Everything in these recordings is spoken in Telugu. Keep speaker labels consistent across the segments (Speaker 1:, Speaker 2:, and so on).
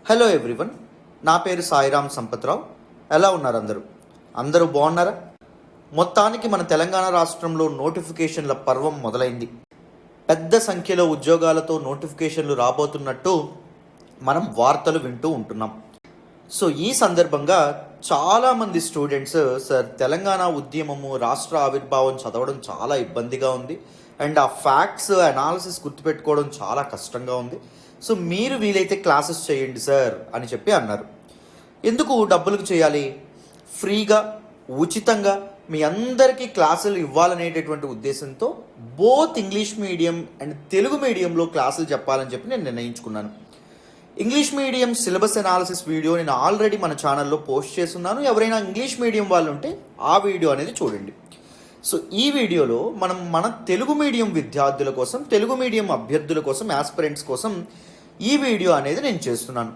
Speaker 1: హలో ఎవ్రీవన్, నా పేరు సాయిరామ్ సంపత్రావు. ఎలా ఉన్నారు అందరూ బాగున్నారా? మొత్తానికి మన తెలంగాణ రాష్ట్రంలో నోటిఫికేషన్ల పర్వం మొదలైంది. పెద్ద సంఖ్యలో ఉద్యోగాలతో నోటిఫికేషన్లు రాబోతున్నట్టు మనం వార్తలు వింటూ ఉంటున్నాం. సో ఈ సందర్భంగా చాలామంది స్టూడెంట్స్ సార్ తెలంగాణ ఉద్యమము రాష్ట్ర ఆవిర్భావం చదవడం చాలా ఇబ్బందిగా ఉంది అండ్ ఆ ఫ్యాక్ట్స్ అనాలిసిస్ గుర్తుపెట్టుకోవడం చాలా కష్టంగా ఉంది. సో మీరు వీలైతే క్లాసెస్ చేయండి సార్ అని చెప్పి అన్నారు. ఎందుకు డబ్బులకు చేయాలి? ఫ్రీగా ఉచితంగా మీ అందరికీ క్లాసులు ఇవ్వాలనేటటువంటి ఉద్దేశంతో both English medium and Telugu మీడియంలో క్లాసులు చెప్పాలని చెప్పి నేను నిర్ణయించుకున్నాను. English medium syllabus analysis video నేను ఆల్రెడీ మన ఛానల్లో పోస్ట్ చేస్తున్నాను. ఎవరైనా ఇంగ్లీష్ మీడియం వాళ్ళు ఉంటే ఆ వీడియో అనేది చూడండి. సో ఈ వీడియోలో మనం మన తెలుగు మీడియం విద్యార్థుల కోసం, తెలుగు మీడియం అభ్యర్థుల కోసం, యాస్పిరెంట్స్ కోసం ఈ వీడియో అనేది నేను చేస్తున్నాను.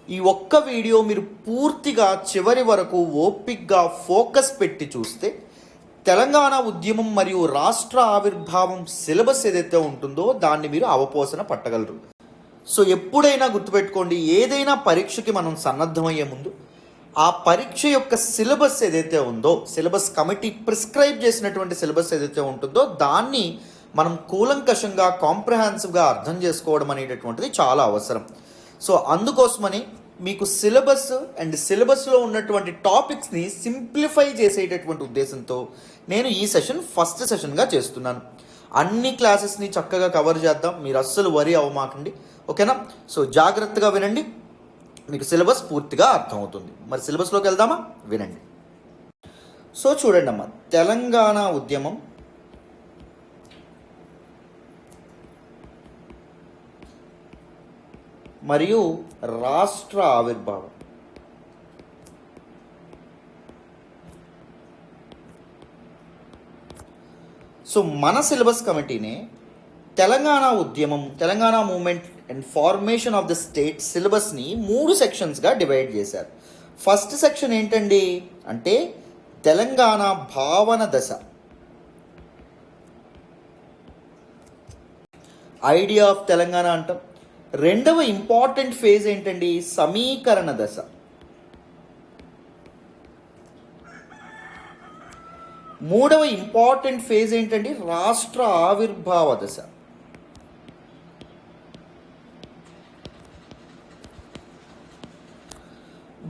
Speaker 1: ఈ ఒక్క వీడియో మీరు పూర్తిగా చివరి వరకు ఓపిక్గా ఫోకస్ పెట్టి చూస్తే తెలంగాణ ఉద్యమం మరియు రాష్ట్ర ఆవిర్భావం సిలబస్ ఏదైతే ఉంటుందో దాన్ని మీరు అవపోసన పట్టగలరు. సో ఎప్పుడైనా గుర్తుపెట్టుకోండి, ఏదైనా పరీక్షకి మనం సన్నద్ధమయ్యే ముందు ఆ పరీక్ష యొక్క సిలబస్ ఏదైతే ఉందో, సిలబస్ కమిటీ ప్రిస్క్రైబ్ చేసినటువంటి సిలబస్ ఏదైతే ఉంటుందో దాన్ని మనం కూలంకషంగా కాంప్రహెన్సివ్గా అర్థం చేసుకోవడం అనేటటువంటిది చాలా అవసరం. సో అందుకోసమని మీకు సిలబస్ అండ్ సిలబస్లో ఉన్నటువంటి టాపిక్స్ని సింప్లిఫై చేసేటటువంటి ఉద్దేశంతో నేను ఈ సెషన్ ఫస్ట్ సెషన్గా చేస్తున్నాను. అన్ని క్లాసెస్ని చక్కగా కవర్ చేద్దాం, మీరు అస్సలు వరి అవ్వమాకండి, ఓకేనా? సో జాగ్రత్తగా వినండి, మీకు సిలబస్ పూర్తిగా అర్థమవుతుంది. మరి సిలబస్లోకి వెళ్దామా? వినండి. సో చూడండి అమ్మా, తెలంగాణ ఉద్యమం మరియు రాష్ట్ర ఆవిర్భావం. సో మన సిలబస్ కమిటీనే తెలంగాణ ఉద్యమం, Telangana movement and formation of the state సిలబస్ని 3 సెక్షన్స్గా డివైడ్ చేశారు. ఫస్ట్ సెక్షన్ ఏంటండి అంటే తెలంగాణ భావన దశ, ఐడియా ఆఫ్ తెలంగాణ అంటాం. రెండవ ఇంపార్టెంట్ ఫేజ్ ఏంటండి? సమీకరణ దశ. మూడవ ఇంపార్టెంట్ ఫేజ్ ఏంటండి? రాష్ట్ర ఆవిర్భావ దశ.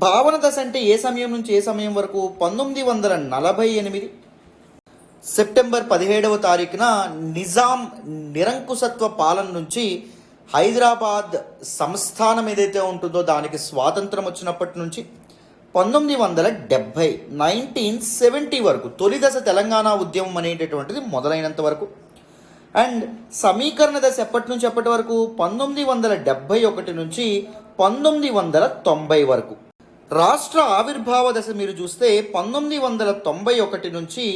Speaker 1: భావన దశ అంటే ఏ సమయం నుంచి ఏ సమయం వరకు? 1948 సెప్టెంబర్ 17వ తారీఖున నిజాం నిరంకుశత్వ పాలన నుంచి హైదరాబాద్ సంస్థానం ఏదైతే ఉంటుందో దానికి స్వాతంత్రం వచ్చినప్పటి నుంచి 1970 1970 వరకు తొలి దశ తెలంగాణ ఉద్యమం అనేటటువంటిది మొదలైనంత వరకు. అండ్ సమీకరణ దశ ఎప్పటి నుంచి ఎప్పటి వరకు? 1971 నుంచి 1990 వరకు. రాష్ట్ర ఆవిర్భావ దశ మీరు చూస్తే 1991 నుంచి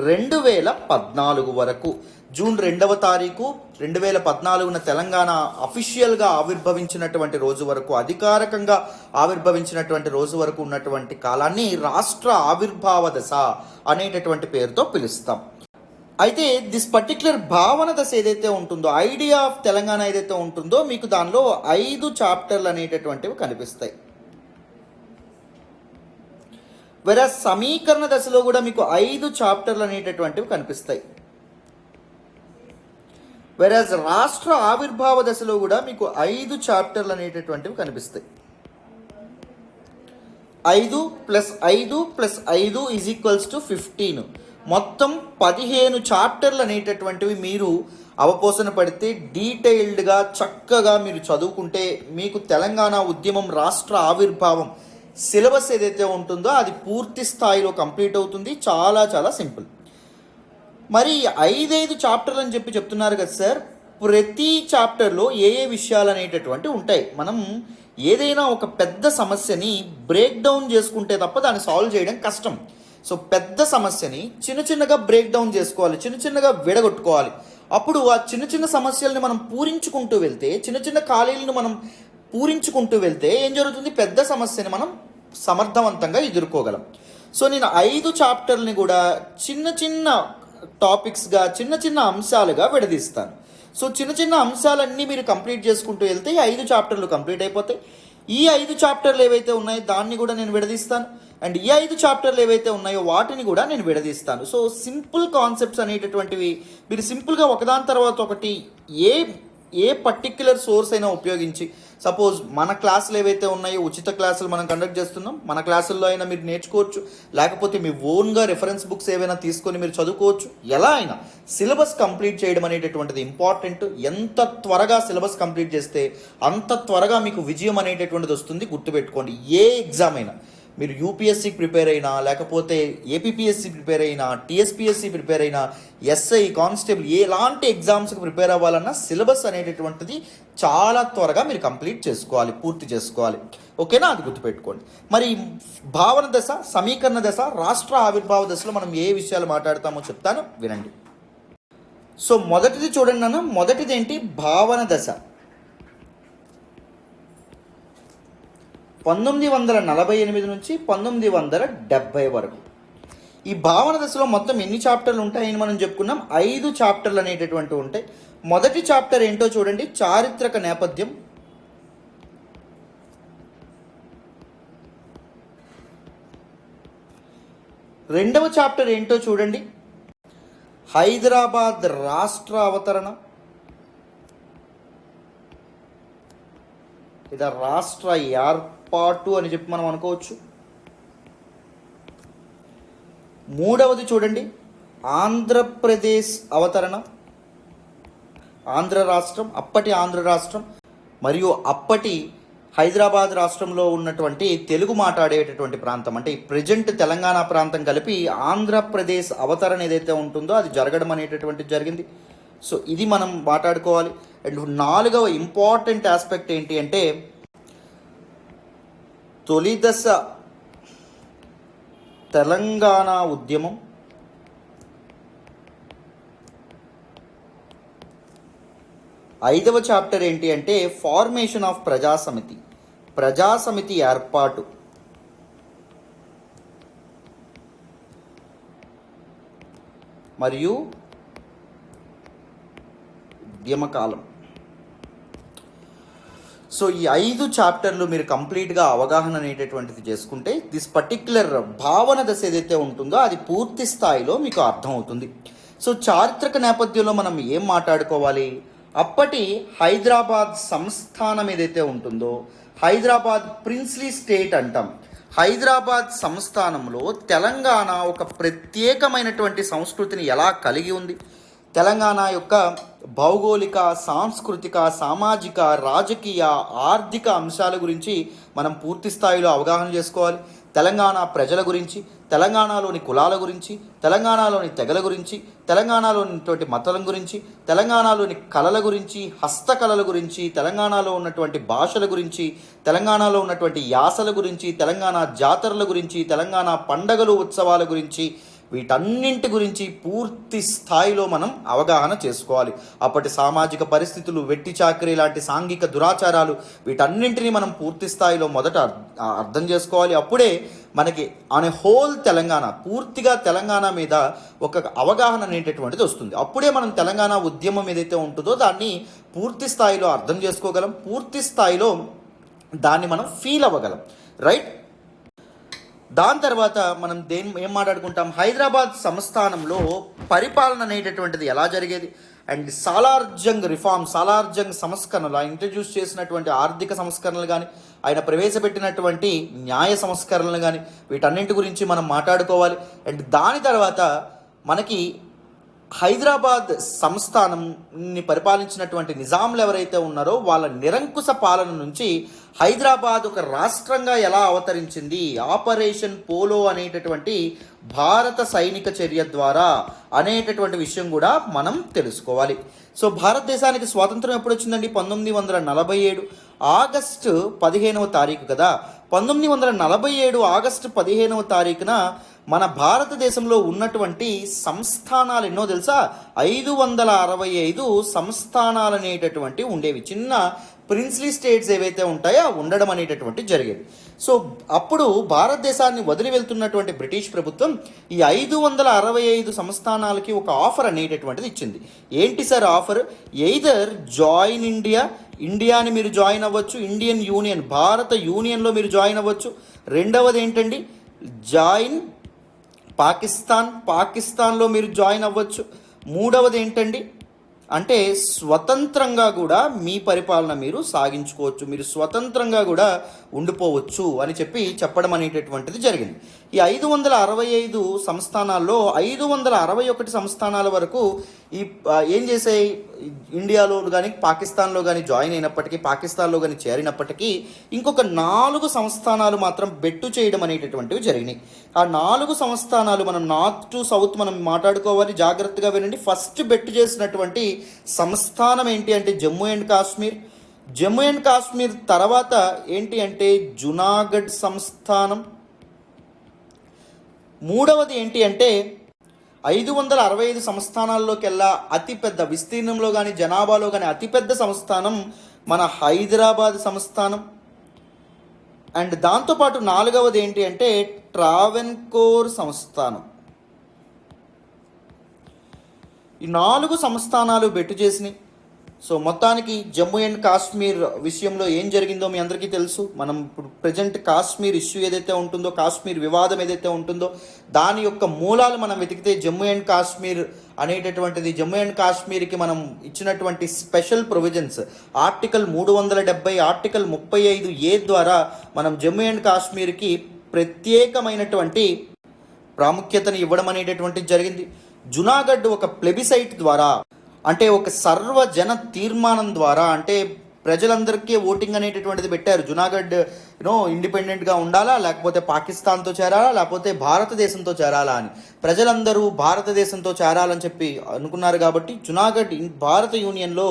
Speaker 1: 2014 వరకు. జూన్ 2వ తారీఖు 2014 తెలంగాణ అఫీషియల్గా ఆవిర్భవించినటువంటి రోజు వరకు, అధికారికంగా ఆవిర్భవించినటువంటి రోజు వరకు ఉన్నటువంటి కాలాన్ని రాష్ట్ర ఆవిర్భావ దశ అనేటటువంటి పేరుతో పిలుస్తాం. అయితే దిస్ పర్టిక్యులర్ భావన దశ ఏదైతే ఉంటుందో, ఐడియా ఆఫ్ తెలంగాణ ఏదైతే ఉంటుందో, మీకు దానిలో 5 చాప్టర్లు అనేటటువంటివి కనిపిస్తాయి. వెరస్ సమీకరణ దశలో కూడా మీకు 5 చాప్టర్లు అనేటటువంటివి కనిపిస్తాయి. వెరస్ రాష్ట్ర ఆవిర్భావ దశలో కూడా మీకు 5 చాప్టర్లు అనేటటువంటివి కనిపిస్తాయి. 5 + 5 + 5 = 15. మొత్తం 15 చాప్టర్లు అనేటటువంటివి మీరు అవపోసన పడితే డీటెయిల్డ్గా చక్కగా మీరు చదువుకుంటే మీకు తెలంగాణ ఉద్యమం రాష్ట్ర ఆవిర్భావం సిలబస్ ఏదైతే ఉంటుందో అది పూర్తి స్థాయిలో కంప్లీట్ అవుతుంది. చాలా చాలా సింపుల్. మరి 5 చాప్టర్లు అని చెప్పి చెప్తున్నారు కదా సార్, ప్రతి చాప్టర్లో ఏ ఏ విషయాలు అనేటటువంటి ఉంటాయి. మనం ఏదైనా ఒక పెద్ద సమస్యని బ్రేక్ డౌన్ చేసుకుంటే తప్ప దాన్ని సాల్వ్ చేయడం కష్టం. సో పెద్ద సమస్యని చిన్న చిన్నగా బ్రేక్ డౌన్ చేసుకోవాలి, చిన్న చిన్నగా విడగొట్టుకోవాలి. అప్పుడు ఆ చిన్న చిన్న సమస్యల్ని మనం పూరించుకుంటూ వెళ్తే, చిన్న చిన్న ఖాళీలను మనం పూరించుకుంటూ వెళ్తే ఏం జరుగుతుంది? పెద్ద సమస్యని మనం సమర్థవంతంగా ఎదుర్కోగలం. సో నేను 5 చాప్టర్ని కూడా చిన్న చిన్న టాపిక్స్గా, చిన్న చిన్న అంశాలుగా విడదీస్తాను. సో చిన్న చిన్న అంశాలన్నీ మీరు కంప్లీట్ చేసుకుంటూ వెళ్తే ఈ 5 చాప్టర్లు కంప్లీట్ అయిపోతాయి. ఈ 5 చాప్టర్లు ఏవైతే ఉన్నాయో దాన్ని కూడా నేను విడదీస్తాను, అండ్ ఈ 5 చాప్టర్లు ఏవైతే ఉన్నాయో వాటిని కూడా నేను విడదీస్తాను. సో సింపుల్ కాన్సెప్ట్స్ అనేటటువంటివి మీరు సింపుల్గా ఒకదాని తర్వాత ఒకటి ఏ పర్టిక్యులర్ సోర్స్ అయినా ఉపయోగించి, సపోజ్ మన క్లాసులు ఏవైతే ఉన్నాయో ఉచిత క్లాసులు మనం కండక్ట్ చేస్తున్నాం, మన క్లాసుల్లో అయినా మీరు నేర్చుకోవచ్చు, లేకపోతే మీ ఓన్గా రెఫరెన్స్ బుక్స్ ఏవైనా తీసుకొని మీరు చదువుకోవచ్చు. ఎలా అయినా సిలబస్ కంప్లీట్ చేయడం అనేటటువంటిది ఇంపార్టెంట్. ఎంత త్వరగా సిలబస్ కంప్లీట్ చేస్తే అంత త్వరగా మీకు విజయం అనేటటువంటిది వస్తుంది. గుర్తుపెట్టుకోండి, ఏ ఎగ్జామ్ అయినా మీరు యూపీఎస్సీకి ప్రిపేర్ అయినా, లేకపోతే ఏపీపీఎస్సీ ప్రిపేర్ అయినా, టీఎస్పీఎస్సీ ప్రిపేర్ అయినా, ఎస్ఐ, కానిస్టేబుల్ ఎలాంటి ఎగ్జామ్స్కి ప్రిపేర్ అవ్వాలన్నా సిలబస్ అనేటటువంటిది చాలా త్వరగా మీరు కంప్లీట్ చేసుకోవాలి, పూర్తి చేసుకోవాలి. ఓకేనా, అది గుర్తుపెట్టుకోండి. మరి భావన దశ, సమీకరణ దశ, రాష్ట్ర ఆవిర్భావ దశలో మనం ఏ విషయాలు మాట్లాడతామో చెప్తాను, వినండి. సో మొదటిది చూడండి నాన్న, మొదటిది ఏంటి? భావన దశ. 1948 నుంచి 1970 వరకు ఈ భావన దశలో మొత్తం ఎన్ని చాప్టర్లు ఉంటాయని మనం చెప్పుకున్నాం? 5 చాప్టర్లు అనేటటువంటివి ఉంటాయి. మొదటి చాప్టర్ ఏంటో చూడండి, చారిత్రక నేపథ్యం. రెండవ చాప్టర్ ఏంటో చూడండి, హైదరాబాద్ రాష్ట్ర అవతరణ, లేదా రాష్ట్ర ఏర్పాటు అని చెప్పి మనం అనుకోవచ్చు. మూడవది చూడండి, ఆంధ్రప్రదేశ్ అవతరణ, ఆంధ్ర రాష్ట్రం, అప్పటి ఆంధ్ర రాష్ట్రం మరియు అప్పటి హైదరాబాద్ రాష్ట్రంలో ఉన్నటువంటి తెలుగు మాట్లాడేటటువంటి ప్రాంతం, అంటే ఈ ప్రజెంట్ తెలంగాణ ప్రాంతం కలిపి ఆంధ్రప్రదేశ్ అవతరణ ఏదైతే ఉంటుందో అది జరగడం అనేటటువంటిది జరిగింది. సో ఇది మనం మాట్లాడుకోవాలి. అండ్ నాలుగవ ఇంపార్టెంట్ ఆస్పెక్ట్ ఏంటి అంటే, తొలి దశ తెలంగాణ ఉద్యమం, ఐదవ చాప్టర్ ఏంటి అంటే ఫార్మేషన్ ఆఫ్ ప్రజాసమితి, ప్రజాసమితి ఏర్పాటు, మరియు ఉద్యమకాలం. సో ఈ 5 చాప్టర్లు మీరు కంప్లీట్గా అవగాహన అనేటటువంటిది చేసుకుంటే దిస్ పర్టిక్యులర్ భావన దశ ఏదైతే ఉంటుందో అది పూర్తి స్థాయిలో మీకు అర్థమవుతుంది. సో చారిత్రక నేపథ్యంలో మనం ఏం మాట్లాడుకోవాలి? అప్పటి హైదరాబాద్ సంస్థానం ఏదైతే ఉంటుందో, హైదరాబాద్ ప్రిన్స్లీ స్టేట్ అంటాం. హైదరాబాద్ సంస్థానంలో తెలంగాణ ఒక ప్రత్యేకమైనటువంటి సంస్కృతిని ఎలా కలిగి ఉంది, తెలంగాణ యొక్క భౌగోళిక, సాంస్కృతిక, సామాజిక, రాజకీయ, ఆర్థిక అంశాల గురించి మనం పూర్తి స్థాయిలో అవగాహన చేసుకోవాలి. తెలంగాణ ప్రజల గురించి, తెలంగాణలోని కులాల గురించి, తెలంగాణలోని తెగల గురించి, తెలంగాణలోని మతాల గురించి, తెలంగాణలోని కళల గురించి, హస్తకళల గురించి, తెలంగాణలో ఉన్నటువంటి భాషల గురించి, తెలంగాణలో ఉన్నటువంటి యాసల గురించి, తెలంగాణ జాతరల గురించి, తెలంగాణ పండగలు, ఉత్సవాల గురించి, వీటన్నింటి గురించి పూర్తి స్థాయిలో మనం అవగాహన చేసుకోవాలి. అప్పటి సామాజిక పరిస్థితులు, వెట్టి చాకరీ లాంటి సాంఘిక దురాచారాలు, వీటన్నింటినీ మనం పూర్తి స్థాయిలో మొదట అర్థం చేసుకోవాలి. అప్పుడే మనకి ఆన్ ఏ హోల్ తెలంగాణ, పూర్తిగా తెలంగాణ మీద ఒక అవగాహన అనేటటువంటిది వస్తుంది. అప్పుడే మనం తెలంగాణ ఉద్యమం ఏదైతే ఉంటుందో దాన్ని పూర్తి స్థాయిలో అర్థం చేసుకోగలం, పూర్తి స్థాయిలో దాన్ని మనం ఫీల్ అవ్వగలం, రైట్? దాని తర్వాత మనం ఏం మాట్లాడుకుంటాం? హైదరాబాద్ సంస్థానంలో పరిపాలన అనేటటువంటిది ఎలా జరిగేది, అండ్ సాలార్జంగ్ రిఫార్మ్, సాలార్జంగ్ సంస్కరణలు, ఆయన ఇంట్రడ్యూస్ చేసినటువంటి ఆర్థిక సంస్కరణలు కానీ, ఆయన ప్రవేశపెట్టినటువంటి న్యాయ సంస్కరణలు కానీ, వీటన్నింటి గురించి మనం మాట్లాడుకోవాలి. అండ్ దాని తర్వాత మనకి హైదరాబాద్ సంస్థానాన్ని పరిపాలించినటువంటి నిజాంలు ఎవరైతే ఉన్నారో వాళ్ళ నిరంకుశ పాలన నుంచి హైదరాబాద్ ఒక రాష్ట్రంగా ఎలా అవతరించింది, ఆపరేషన్ పోలో అనేటటువంటి భారత సైనిక చర్య ద్వారా అనేటటువంటి విషయం కూడా మనం తెలుసుకోవాలి. సో భారతదేశానికి స్వాతంత్రం ఎప్పుడు వచ్చిందండి? 1947 ఆగస్టు 15వ తారీఖు కదా. 1947 ఆగస్టు 15వ తారీఖున మన భారతదేశంలో ఉన్నటువంటి సంస్థానాలు ఎన్నో తెలుసా? 565 సంస్థానాలు అనేటటువంటి ఉండేవి. చిన్న ప్రిన్స్లీ స్టేట్స్ ఏవైతే ఉంటాయో అవి ఉండడం అనేటటువంటి జరిగేది. సో అప్పుడు భారతదేశాన్ని వదిలి వెళ్తున్నటువంటి బ్రిటిష్ ప్రభుత్వం ఈ 565 సంస్థానాలకి ఒక ఆఫర్ అనేటటువంటిది ఇచ్చింది. ఏంటి సార్ ఆఫర్? ఎయిదర్ జాయిన్ ఇండియాని మీరు జాయిన్ అవ్వచ్చు, ఇండియన్ యూనియన్ భారత యూనియన్లో మీరు జాయిన్ అవ్వచ్చు. రెండవది ఏంటండి, జాయిన్ పాకిస్తాన్లో మీరు జాయిన్ అవ్వచ్చు. మూడవది ఏంటండి అంటే స్వతంత్రంగా కూడా మీ పరిపాలన మీరు సాగించుకోవచ్చు, మీరు స్వతంత్రంగా కూడా ఉండిపోవచ్చు అని చెప్పడం అనేటటువంటిది జరిగింది. ఈ 565 సంస్థానాల్లో 561 సంస్థానాల వరకు ఏం చేసాయి, ఇండియాలో కానీ పాకిస్తాన్లో కానీ జాయిన్ అయినప్పటికీ, పాకిస్తాన్లో కానీ చేరినప్పటికీ ఇంకొక 4 సంస్థానాలు మాత్రం బెట్టు చేయడం అనేటటువంటివి జరిగినాయి. ఆ 4 సంస్థానాలు మనం నార్త్ టు సౌత్ మనం మాట్లాడుకోవాలి, జాగ్రత్తగా వినండి. ఫస్ట్ బెట్టు చేసినటువంటి సంస్థానం ఏంటి అంటే జమ్మూ అండ్ కాశ్మీర్ తర్వాత ఏంటి అంటే జునాగఢ్ సంస్థానం. మూడవది ఏంటి అంటే 565 సంస్థానాల్లోకెల్లా అతిపెద్ద విస్తీర్ణంలో కానీ జనాభాలో కానీ అతిపెద్ద సంస్థానం మన హైదరాబాద్ సంస్థానం. అండ్ దాంతోపాటు నాలుగవది ఏంటి అంటే ట్రావెన్కోర్ సంస్థానం. ఈ 4 సంస్థానాలు బెట్టు చేసినాయి. సో మొత్తానికి జమ్మూ అండ్ కాశ్మీర్ విషయంలో ఏం జరిగిందో మీ అందరికీ తెలుసు. మనం ఇప్పుడు ప్రజెంట్ కాశ్మీర్ ఇష్యూ ఏదైతే ఉంటుందో, కాశ్మీర్ వివాదం ఏదైతే ఉంటుందో దాని యొక్క మూలాలు మనం వెతికితే జమ్మూ అండ్ కాశ్మీర్ అనేటటువంటిది, జమ్మూ అండ్ కాశ్మీర్కి మనం ఇచ్చినటువంటి special provisions article 370, article 35A ద్వారా మనం జమ్మూ అండ్ కాశ్మీర్కి ప్రత్యేకమైనటువంటి ప్రాముఖ్యతను ఇవ్వడం అనేటటువంటిది జరిగింది. జునాగఢ్ ఒక ప్లెబిసైట్ ద్వారా, అంటే ఒక సర్వజన తీర్మానం ద్వారా, అంటే ప్రజలందరికీ ఓటింగ్ అనేటటువంటిది పెట్టారు. జునాగఢ్ ఇండిపెండెంట్గా ఉండాలా, లేకపోతే పాకిస్తాన్తో చేరాలా, లేకపోతే భారతదేశంతో చేరాలా అని ప్రజలందరూ భారతదేశంతో చేరాలని చెప్పి అనుకున్నారు. కాబట్టి జునాగఢ్ భారత యూనియన్లో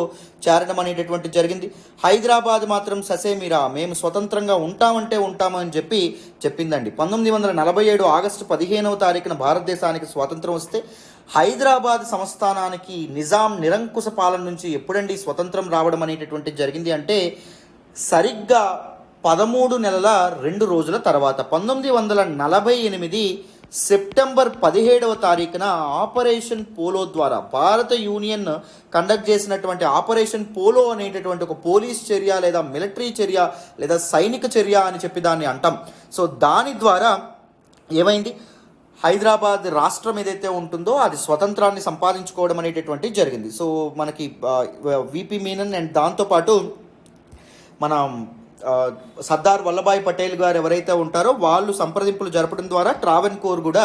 Speaker 1: చేరడం అనేటటువంటి జరిగింది. హైదరాబాద్ మాత్రం ససేమిరా మేము స్వతంత్రంగా ఉంటామంటే ఉంటామని చెప్పిందండి. 1947 ఆగస్టు 15వ తారీఖున భారతదేశానికి స్వాతంత్రం వస్తే హైదరాబాద్ సంస్థానానికి నిజాం నిరంకుశ పాలన నుంచి ఎప్పుడండి స్వతంత్రం రావడం అనేటటువంటి జరిగింది అంటే సరిగ్గా 13 నెలల 2 రోజుల తర్వాత 1948 సెప్టెంబర్ 17వ తారీఖున ఆపరేషన్ పోలో ద్వారా భారత యూనియన్ కండక్ట్ చేసినటువంటి ఆపరేషన్ పోలో అనేటటువంటి ఒక పోలీస్ చర్య లేదా మిలిటరీ చర్య లేదా సైనిక చర్య అని చెప్పి దాన్ని అంటాం. సో దాని ద్వారా ఏమైంది, హైదరాబాద్ రాష్ట్రం ఏదైతే ఉంటుందో అది స్వతంత్రాన్ని సంపాదించుకోవడం అనేటటువంటి జరిగింది. సో మనకి విపి మీనన్ అండ్ దాంతోపాటు మన సర్దార్ వల్లభాయ్ పటేల్ గారు ఎవరైతే ఉంటారో వాళ్ళు సంప్రదింపులు జరపడం ద్వారా ట్రావెన్కోర్ కూడా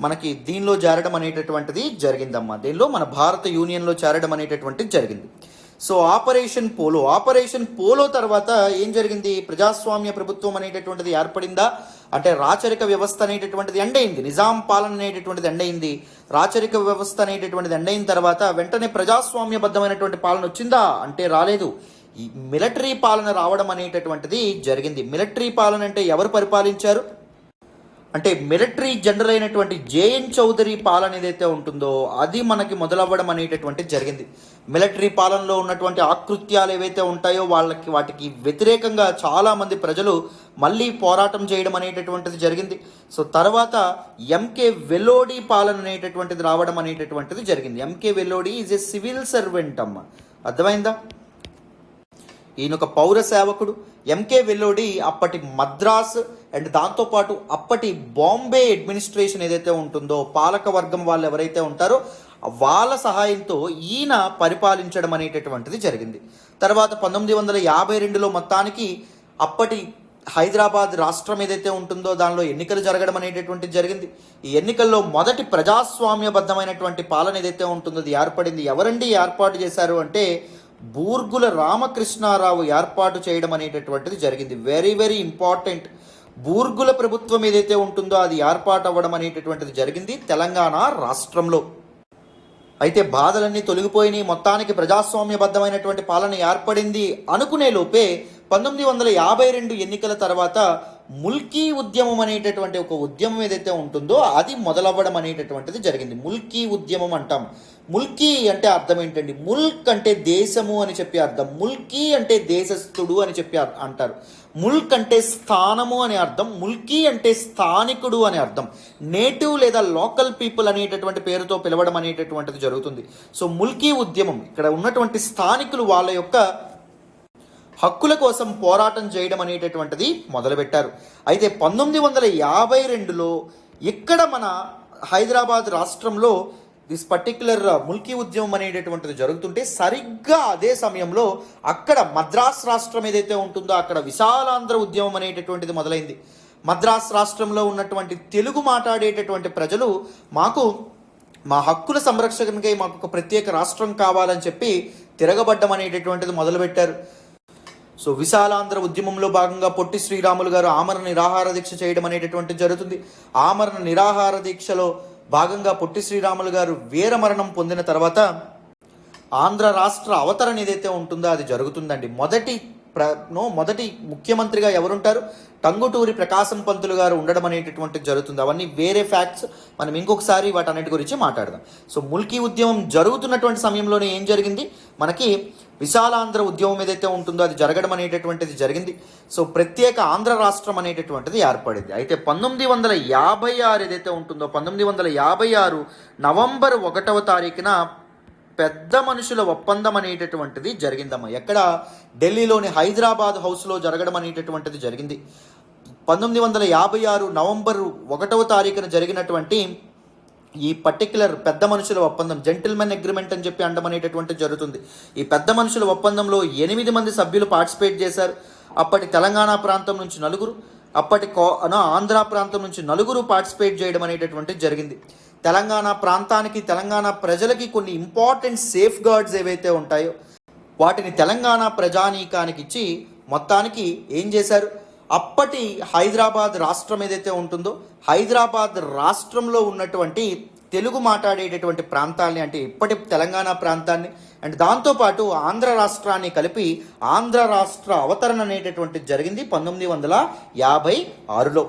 Speaker 1: మనకి దీనిలో చేరడం అనేటటువంటిది జరిగిందమ్మా. దీనిలో మన భారత యూనియన్లో చేరడం అనేటటువంటిది జరిగింది. సో ఆపరేషన్ పోలో తర్వాత ఏం జరిగింది, ప్రజాస్వామ్య ప్రభుత్వం అనేటటువంటిది ఏర్పడిందా అంటే రాచరిక వ్యవస్థ అనేటటువంటిది ఎండైంది, నిజాం పాలన అనేటటువంటిది ఎండైంది. రాచరిక వ్యవస్థ అనేటటువంటిది ఎండైన తర్వాత వెంటనే ప్రజాస్వామ్యబద్ధమైనటువంటి పాలన వచ్చిందా అంటే రాలేదు. ఈ మిలిటరీ పాలన రావడం అనేటటువంటిది జరిగింది. మిలిటరీ పాలన అంటే ఎవరు పరిపాలించారు అంటే మిలిటరీ జనరల్ అయినటువంటి జేఎన్ చౌదరి పాలన ఏదైతే ఉంటుందో అది మనకి మొదలవ్వడం అనేటటువంటి జరిగింది. మిలిటరీ పాలనలో ఉన్నటువంటి ఆకృత్యాలు ఏవైతే ఉంటాయో వాటికి వ్యతిరేకంగా చాలామంది ప్రజలు మళ్ళీ పోరాటం చేయడం అనేటటువంటిది జరిగింది. సో తర్వాత ఎంకే వెల్లోడి పాలన అనేటటువంటిది రావడం అనేటటువంటిది జరిగింది. MK Vellodi is a civil servant అమ్మ, అర్థమైందా? ఈయన ఒక పౌర సేవకుడు. ఎంకే వెల్లోడి అప్పటి మద్రాస్ అండ్ దాంతోపాటు అప్పటి బాంబే అడ్మినిస్ట్రేషన్ ఏదైతే ఉంటుందో పాలక వర్గం వాళ్ళు ఎవరైతే ఉంటారో వాళ్ళ సహాయంతో ఈయన పరిపాలించడం అనేటటువంటిది జరిగింది. తర్వాత 1952లో మొత్తానికి అప్పటి హైదరాబాద్ రాష్ట్రం ఏదైతే ఉంటుందో దానిలో ఎన్నికలు జరగడం అనేటటువంటిది జరిగింది. ఈ ఎన్నికల్లో మొదటి ప్రజాస్వామ్యబద్ధమైనటువంటి పాలన ఏదైతే ఉంటుందో అది ఏర్పడింది. ఎవరండి ఏర్పాటు చేశారు అంటే బూర్గుల రామకృష్ణారావు ఏర్పాటు చేయడం అనేటటువంటిది జరిగింది. Very very important. బూర్గుల ప్రభుత్వం ఏదైతే ఉంటుందో అది ఏర్పాటు అవ్వడం అనేటటువంటిది జరిగింది తెలంగాణ రాష్ట్రంలో. అయితే బాధలన్నీ తొలగిపోయినాయి, మొత్తానికి ప్రజాస్వామ్యబద్ధమైనటువంటి పాలన ఏర్పడింది అనుకునే లోపే 1952 ఎన్నికల తర్వాత ముల్కీ ఉద్యమం అనేటటువంటి ఒక ఉద్యమం ఏదైతే ఉంటుందో అది మొదలవ్వడం అనేటటువంటిది జరిగింది. ముల్కీ ఉద్యమం అంటాం. ముల్కీ అంటే అర్థం ఏంటండి? ముల్క్ అంటే దేశము అని చెప్పి అర్థం, ముల్కీ అంటే దేశస్థుడు అని చెప్పి అంటారు. ముల్క్ అంటే స్థానము అని అర్థం, ముల్కీ అంటే స్థానికుడు అని అర్థం. నేటివ్ లేదా లోకల్ పీపుల్ అనేటటువంటి పేరుతో పిలవడం అనేటటువంటిది జరుగుతుంది. సో ముల్కీ ఉద్యమం ఇక్కడ ఉన్నటువంటి స్థానికులు వాళ్ళ యొక్క హక్కుల కోసం పోరాటం చేయడం అనేటటువంటిది మొదలుపెట్టారు. అయితే 1952లో ఇక్కడ మన హైదరాబాద్ రాష్ట్రంలో దిస్ పర్టిక్యులర్ ముల్కీ ఉద్యమం అనేటటువంటిది జరుగుతుంటే సరిగ్గా అదే సమయంలో అక్కడ మద్రాస్ రాష్ట్రం ఏదైతే ఉంటుందో అక్కడ విశాలాంధ్ర ఉద్యమం అనేటటువంటిది మొదలైంది. మద్రాస్ రాష్ట్రంలో ఉన్నటువంటి తెలుగు మాట్లాడేటటువంటి ప్రజలు మా హక్కుల సంరక్షణకై మాకు ఒక ప్రత్యేక రాష్ట్రం కావాలని చెప్పి తిరగబడ్డం అనేటటువంటిది మొదలుపెట్టారు. సో విశాలాంధ్ర ఉద్యమంలో భాగంగా పొట్టి శ్రీరాములు గారు ఆమరణ నిరాహార దీక్ష చేయడం అనేటటువంటిది జరుగుతుంది. ఆమరణ నిరాహార దీక్షలో భాగంగా పొట్టి శ్రీరాములు గారు వీరమరణం పొందిన తర్వాత ఆంధ్ర రాష్ట్ర అవతరణ ఏదైతే ఉంటుందో అది జరుగుతుందండి. మొదటి ముఖ్యమంత్రిగా ఎవరుంటారు? టంగుటూరి ప్రకాశం పంతులు గారు ఉండడం అనేటటువంటిది జరుగుతుంది. అవన్నీ వేరే ఫ్యాక్ట్స్, మనం ఇంకొకసారి వాటన్నిటి గురించి మాట్లాడదాం. సో ముల్కీ ఉద్యమం జరుగుతున్నటువంటి సమయంలోనే ఏం జరిగింది? మనకి విశాలాంధ్ర ఉద్యమం ఏదైతే ఉంటుందో అది జరగడం అనేటటువంటిది జరిగింది. సో ప్రత్యేక ఆంధ్ర రాష్ట్రం అనేటటువంటిది ఏర్పడింది. అయితే 1956 ఏదైతే ఉంటుందో 1956 నవంబర్ 1వ తారీఖున పెద్ద మనుషుల ఒప్పందం అనేటటువంటిది జరిగిందమ్మా. ఎక్కడ? ఢిల్లీలోని హైదరాబాద్ హౌస్లో జరగడం అనేటటువంటిది జరిగింది. 1956 నవంబర్ 1వ తారీఖున జరిగినటువంటి ఈ పర్టిక్యులర్ పెద్ద మనుషుల ఒప్పందం, జెంటిల్మెన్ అగ్రిమెంట్ అని చెప్పి అనడం అనేటటువంటిది జరుగుతుంది. ఈ పెద్ద మనుషుల ఒప్పందంలో 8 మంది సభ్యులు పార్టిసిపేట్ చేశారు. అప్పటి తెలంగాణ ప్రాంతం నుంచి 4, అప్పటి ఆంధ్ర ప్రాంతం నుంచి 4 పార్టిసిపేట్ చేయడం అనేటటువంటిది జరిగింది. తెలంగాణ ప్రాంతానికి, తెలంగాణ ప్రజలకి కొన్ని ఇంపార్టెంట్ సేఫ్ గార్డ్స్ ఏవైతే ఉంటాయో వాటిని తెలంగాణ ప్రజానీకానికి ఇచ్చి మొత్తానికి ఏం చేశారు? అప్పటి హైదరాబాద్ రాష్ట్రం ఏదైతే ఉంటుందో హైదరాబాద్ రాష్ట్రంలో ఉన్నటువంటి తెలుగు మాట్లాడేటటువంటి ప్రాంతాలని, అంటే ఇప్పటి తెలంగాణ ప్రాంతాన్ని అండ్ దాంతోపాటు ఆంధ్ర రాష్ట్రాన్ని కలిపి ఆంధ్ర రాష్ట్ర అవతరణ అనేటటువంటిది జరిగింది 1956లో.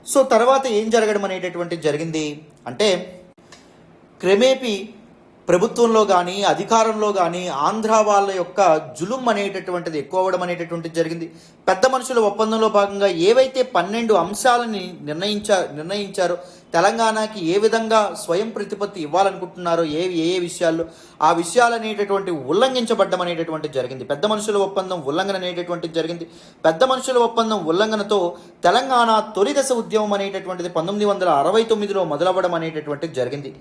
Speaker 1: సో తర్వాత ఏం జరగడం అనేటటువంటిది జరిగింది అంటే క్రమేపీ ప్రభుత్వంలో కానీ అధికారంలో కానీ ఆంధ్ర వాళ్ళ యొక్క జులుం అనేటటువంటిది ఎక్కువ అవ్వడం అనేటటువంటిది జరిగింది. పెద్ద మనుషుల ఒప్పందంలో భాగంగా ఏవైతే 12 అంశాలని నిర్ణయించారో తెలంగాణకి ఏ విధంగా స్వయం ప్రతిపత్తి ఇవ్వాలనుకుంటున్నారో ఏ విషయాల్లో ఆ విషయాలు అనేటటువంటి ఉల్లంఘించబడ్డం అనేటటువంటిది జరిగింది. పెద్ద మనుషుల ఒప్పందం ఉల్లంఘన అనేటటువంటిది జరిగింది. పెద్ద మనుషుల ఒప్పందం ఉల్లంఘనతో తెలంగాణ తొలి దశ ఉద్యమం అనేటటువంటిది 1969లో మొదలవ్వడం అనేటటువంటిది జరిగింది.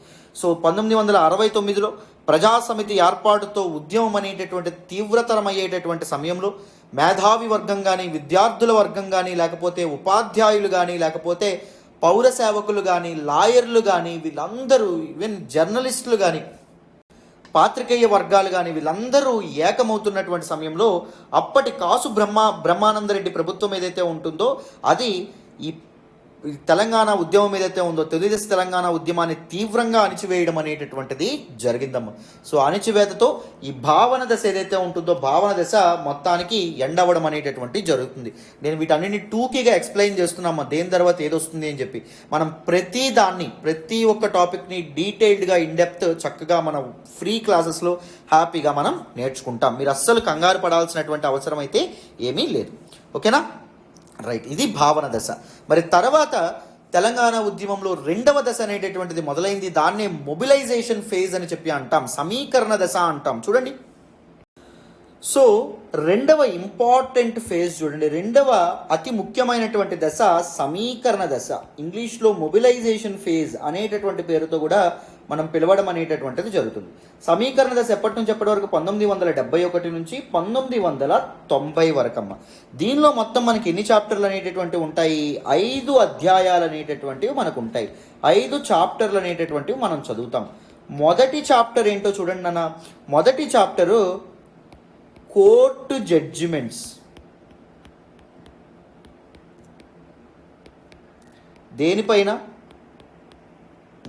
Speaker 1: సో 1969లో ప్రజాసమితి ఏర్పాటుతో ఉద్యమం అనేటటువంటి తీవ్రతరమయ్యేటటువంటి సమయంలో మేధావి వర్గం కానీ, విద్యార్థుల వర్గం కానీ, లేకపోతే ఉపాధ్యాయులు కానీ, లేకపోతే పౌర సేవకులు కానీ, లాయర్లు కానీ, వీళ్ళందరూ ఈవెన్ జర్నలిస్టులు కానీ, పాత్రికేయ వర్గాలు కానీ వీళ్ళందరూ ఏకమవుతున్నటువంటి సమయంలో అప్పటి కాసు బ్రహ్మానందరెడ్డి ప్రభుత్వం ఏదైతే ఉంటుందో అది ఈ తెలంగాణ ఉద్యమం ఏదైతే ఉందో తొలిదశ తెలంగాణ ఉద్యమాన్ని తీవ్రంగా అణిచివేయడం అనేటటువంటిది జరిగిందమ్మ. సో అణిచివేతతో ఈ భావన దశ ఏదైతే ఉంటుందో భావన దశ మొత్తానికి ఎండవడం అనేటటువంటి జరుగుతుంది. నేను వీటన్నిటిని టూకీగా ఎక్స్ప్లెయిన్ చేస్తున్నామా దేని తర్వాత ఏదొస్తుంది అని చెప్పి. మనం ప్రతి ఒక్క టాపిక్ని డీటెయిల్డ్గా ఇన్డెప్త్ చక్కగా మనం ఫ్రీ క్లాసెస్లో హ్యాపీగా మనం నేర్చుకుంటాం. మీరు అస్సలు కంగారు పడాల్సినటువంటి అవసరం అయితే ఏమీ లేదు. ఓకేనా? రైట్, ఇది భావన దశ. మరి తర్వాత తెలంగాణ ఉద్యమంలో 2వ దశ అనేటటువంటిది మొదలైంది. దాన్నే మొబిలైజేషన్ ఫేజ్ అని చెప్పి అంటాం, సమీకరణ దశ అంటాం. చూడండి, సో 2వ ఇంపార్టెంట్ ఫేజ్ చూడండి, 2వ అతి ముఖ్యమైనటువంటి దశ సమీకరణ దశ. ఇంగ్లీష్లో మొబిలైజేషన్ ఫేజ్ అనేటటువంటి పేరుతో కూడా మనం పిలవడం అనేటటువంటిది జరుగుతుంది. సమీకరణ దశ ఎప్పటి నుంచి ఎప్పటి వరకు? 1971 నుంచి 1990 వరకు అమ్మ. దీనిలో మొత్తం మనకి ఎన్ని చాప్టర్లు అనేటటువంటివి ఉంటాయి? 5 అధ్యాయాలు అనేటటువంటివి మనకు ఉంటాయి. 5 చాప్టర్లు అనేటటువంటివి మనం చదువుతాం. మొదటి చాప్టర్ ఏంటో చూడండి నాన్న. మొదటి చాప్టరు కోర్టు జడ్జిమెంట్స్. దేనిపైన?